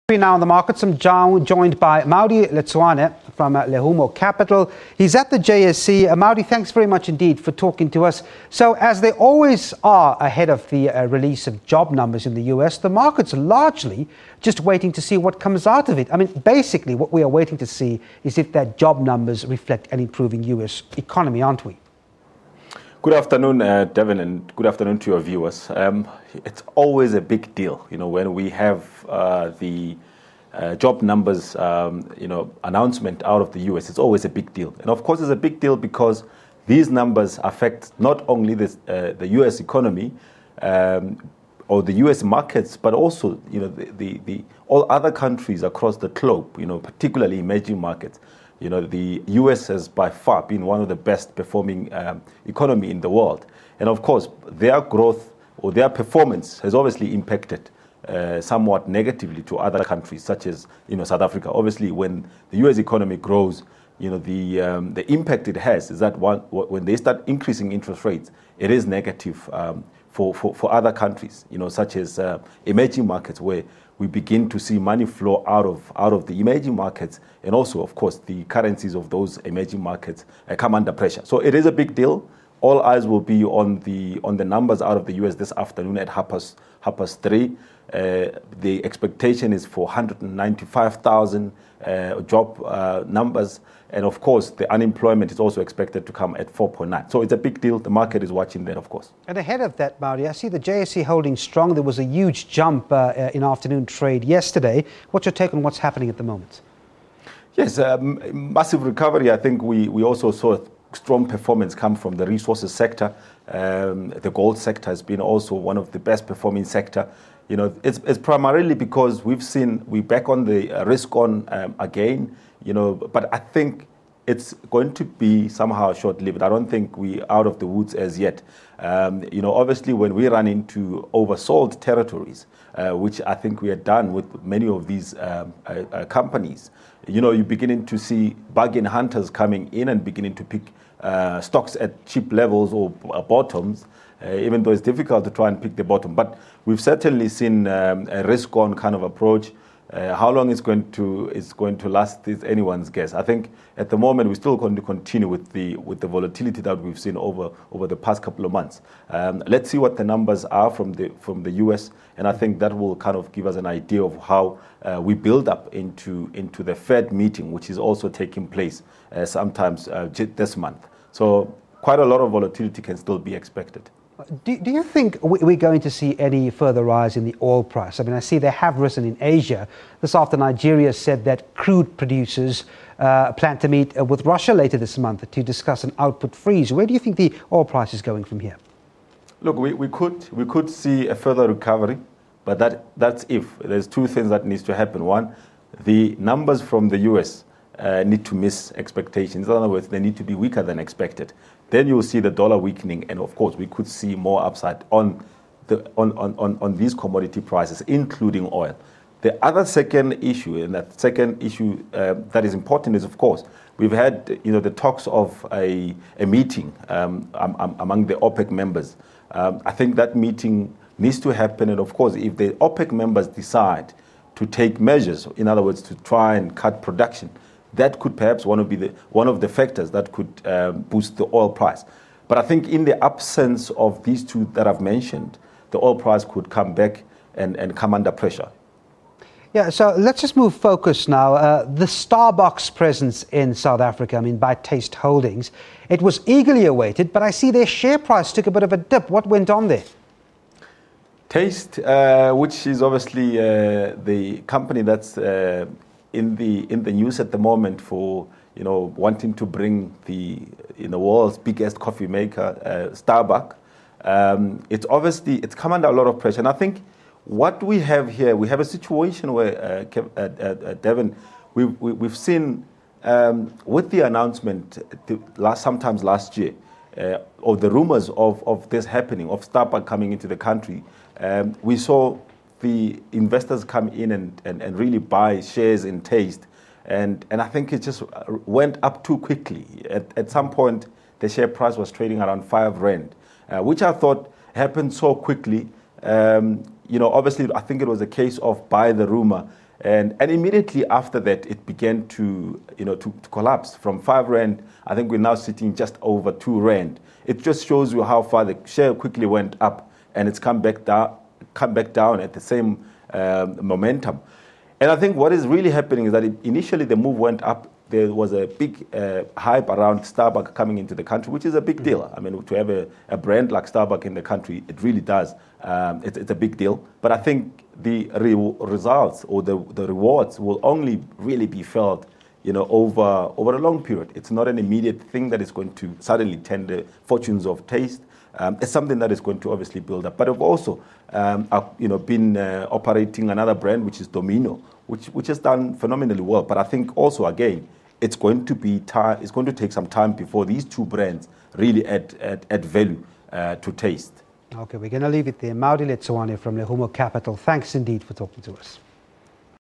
Now in the markets, I'm joined by Maudi Letsoane from Lehumo Capital. He's at the JSE. Maudi, thanks very much indeed for talking to us. So as they always are ahead of the release of job numbers in the US, the market's largely just waiting to see what comes out of it. I mean, basically what we are waiting to see is if that job numbers reflect an improving US economy, aren't we? Good afternoon, Devin, and good afternoon to your viewers. It's always a big deal, when we have the job numbers, announcement out of the US. It's always a big deal, and of course, it's a big deal because these numbers affect not only the US economy or the US markets, but also the all other countries across the globe. Particularly emerging markets. The US has by far been one of the best performing economy in the world. And of course, their growth or their performance has obviously impacted somewhat negatively to other countries, such as South Africa. Obviously, when the US economy grows, the impact it has is that when they start increasing interest rates, it is negative for other countries, such as emerging markets, where we begin to see money flow out of the emerging markets, and also, of course, the currencies of those emerging markets come under pressure. So it is a big deal. All eyes will be on the numbers out of the US this afternoon at 3:30. The expectation is for 195,000 job numbers, and of course, the unemployment is also expected to come at 4.9. So it's a big deal. The market is watching that, of course. And ahead of that, Maudi, I see the JSE holding strong. There was a huge jump in afternoon trade yesterday. What's your take on what's happening at the moment? Yes, massive recovery. I think we also saw strong performance come from the resources sector. The gold sector has been also one of the best performing sector. It's primarily because we're back on the risk on again, but I think it's going to be somehow short-lived. I don't think we're out of the woods as yet. Obviously when we run into oversold territories, which I think we are done with many of these companies, you're beginning to see bargain hunters coming in and beginning to pick stocks at cheap levels or bottoms, even though it's difficult to try and pick the bottom. But we've certainly seen a risk-on kind of approach. How long it's going to last is anyone's guess. I think at the moment we're still going to continue with the volatility that we've seen over the past couple of months. Let's see what the numbers are from the US, and I think that will kind of give us an idea of how we build up into the Fed meeting, which is also taking place sometimes this month. So quite a lot of volatility can still be expected. Do you think we're going to see any further rise in the oil price? I mean, I see they have risen in Asia. This after Nigeria said that crude producers plan to meet with Russia later this month to discuss an output freeze. Where do you think the oil price is going from here? Look, we could see a further recovery, but that's if. There's two things that needs to happen. One, the numbers from the US need to miss expectations. In other words, they need to be weaker than expected. Then you'll see the dollar weakening, and of course, we could see more upside on these commodity prices, including oil. The other second issue, and that second issue that is important, is of course we've had the talks of a meeting among the OPEC members. I think that meeting needs to happen, and of course, if the OPEC members decide to take measures, in other words, to try and cut production, that could perhaps one of the factors that could boost the oil price. But I think in the absence of these two that I've mentioned, the oil price could come back and come under pressure. Yeah, so let's just move focus now. The Starbucks presence in South Africa, by Taste Holdings, it was eagerly awaited, but I see their share price took a bit of a dip. What went on there? Taste, which is obviously the company that's in the news at the moment for wanting to bring the world's biggest coffee maker, Starbucks. It's come under a lot of pressure, and I think what we have here, we have a situation where Devin, we've seen with the announcement sometimes last year of the rumors of this happening, of Starbucks coming into the country. We saw the investors come in and really buy shares in Taste, and I think it just went up too quickly. At some point, the share price was trading around 5 Rand, which I thought happened so quickly. Obviously, I think it was a case of buy the rumor, And immediately after that, it began to, to collapse from 5 rand. I think we're now sitting just over 2 rand. It just shows you how far the share quickly went up, and it's come back down at the same momentum. And I think what is really happening is that initially the move went up. There was a big hype around Starbucks coming into the country, which is a big deal. I mean, to have a brand like Starbucks in the country, it really does. It's a big deal. But I think the results or the rewards will only really be felt, over a long period. It's not an immediate thing that is going to suddenly turn the fortunes of Taste. It's something that is going to obviously build up. But I've also, been operating another brand, which is Domino, which has done phenomenally well. But I think also, again, it's going to take some time before these 2 brands really add value to Taste. Okay, we're going to leave it there. Maudi Letsoane from Lehumo Capital. Thanks indeed for talking to us.